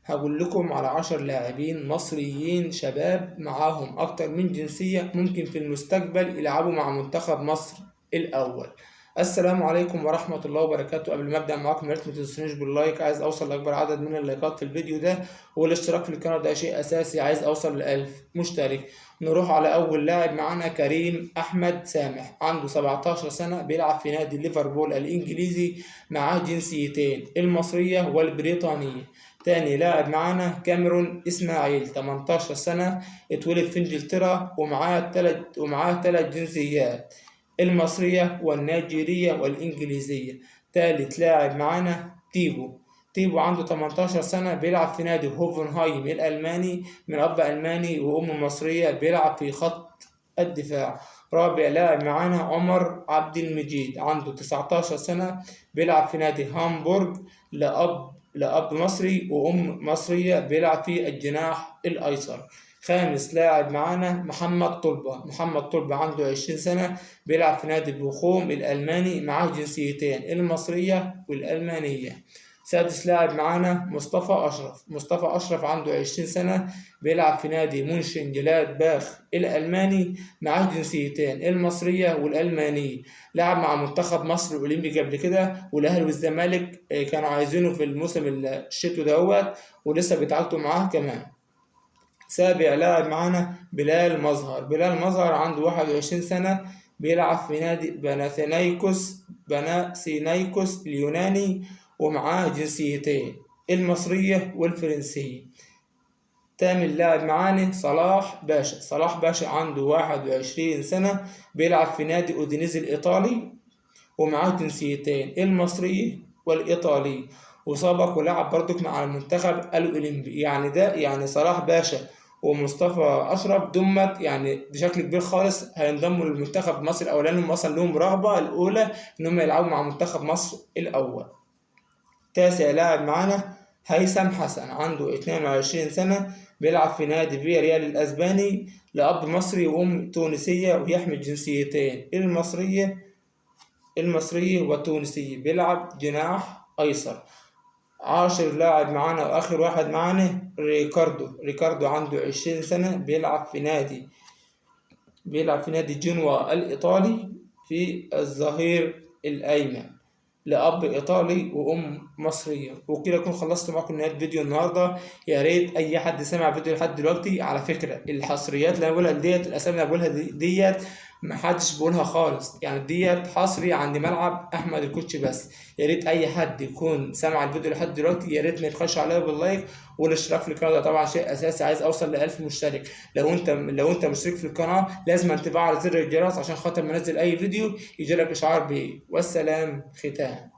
هقول لكم على 10 لاعبين مصريين شباب معاهم أكتر من جنسية ممكن في المستقبل يلعبوا مع منتخب مصر الأول. السلام عليكم ورحمة الله وبركاته. قبل ما أبدأ معاكم يا ريت ما تنسونيش باللايك، عايز أوصل لأكبر عدد من اللايكات في الفيديو ده، والاشتراك في القناة ده شيء أساسي، عايز أوصل ل1000 مشترك. نروح على أول لاعب معانا، كريم أحمد سامح، عنده 17 سنة، بيلعب في نادي ليفربول الإنجليزي، معاه جنسيتين، المصرية والبريطانية. تاني لاعب معانا كاميرون إسماعيل، 18 سنة، اتولد في إنجلترا، ومعاه تلات جنسيات، المصرية والنيجيرية والإنجليزية. تالت لاعب معانا تيبو عنده 18 سنة، بيلعب في نادي هوفنهايم الألماني، من أب ألماني وأم مصرية، بيلعب في خط الدفاع. رابع لاعب معانا عمر عبد المجيد، عنده 19 سنة، بيلعب في نادي هامبورغ، لأب مصري وأم مصرية، بيلعب في الجناح الأيسر. خامس لاعب معانا محمد طلبة عنده 20 سنة، بيلعب في نادي بوخوم الألماني، معاه جنسيتين، المصرية والألمانية. سادس لاعب معانا مصطفى أشرف عنده 20 سنة، بيلعب في نادي مونشن جلادباخ الألماني، معاه جنسيتين، المصرية والألمانية. لعب مع منتخب مصر الأولمبي قبل كده، والأهلي والزمالك كانوا عايزينه في الموسم الشتوي دوت، ولسه بيتعاقدوا معاه كمان. سابع لاعب معانا بلال مظهر عنده 21 سنة، بيلعب في نادي بناثينايكوس اليوناني، ومعاه جنسيتين، المصرية والفرنسية. تامن لاعب معانا صلاح باشا عنده 21 سنة، بيلعب في نادي أودينيزي الإيطالي، ومعاه جنسيتين، المصرية والإيطالية، وسبق ولعب برضك مع المنتخب الأولمبي. يعني صلاح باشا ومصطفى أشرف دمت يعني بشكل كبير خالص هينضموا للمنتخب مصر الأول، لأنهم أصلا لهم رغبة الأولى إنهم يلعبوا مع منتخب مصر الأول. تاسع لاعب معانا هيثم حسن، عنده 22 سنة، بيلعب في نادي فياريال الأسباني، لأب مصري وأم تونسية، ويحمل جنسيتين، المصرية والتونسية، بيلعب جناح أيسر. عاشر لاعب معانا وآخر واحد معانا ريكاردو عنده 20 سنة، بيلعب في نادي جنوا الإيطالي في الظهير الأيمن، لأب إيطالي وأم مصرية. وكده أكون خلصت معاكم نهاية فيديو النهاردة. يا ريت أي حد سمع فيديو لحد دلوقتي، على فكرة الحصريات اللي أنا بقولها ديت، الأسامي اللي أنا بقولها ديت محدش بيقولها خالص، يعني ديت حصري عند ملعب أحمد الكوتش بس. يا ريت أي حد يكون سمع الفيديو لحد دلوقتي، يا ريت ما يبخلش عليا باللايك والاشتراك في القناة، ده طبعا شيء أساسي، عايز أوصل ل1000 مشترك. لو أنت مشترك في القناة لازم تفعل زر الجرس عشان خاطر ما أنزل أي فيديو يجيلك إشعار بيه. والسلام ختام.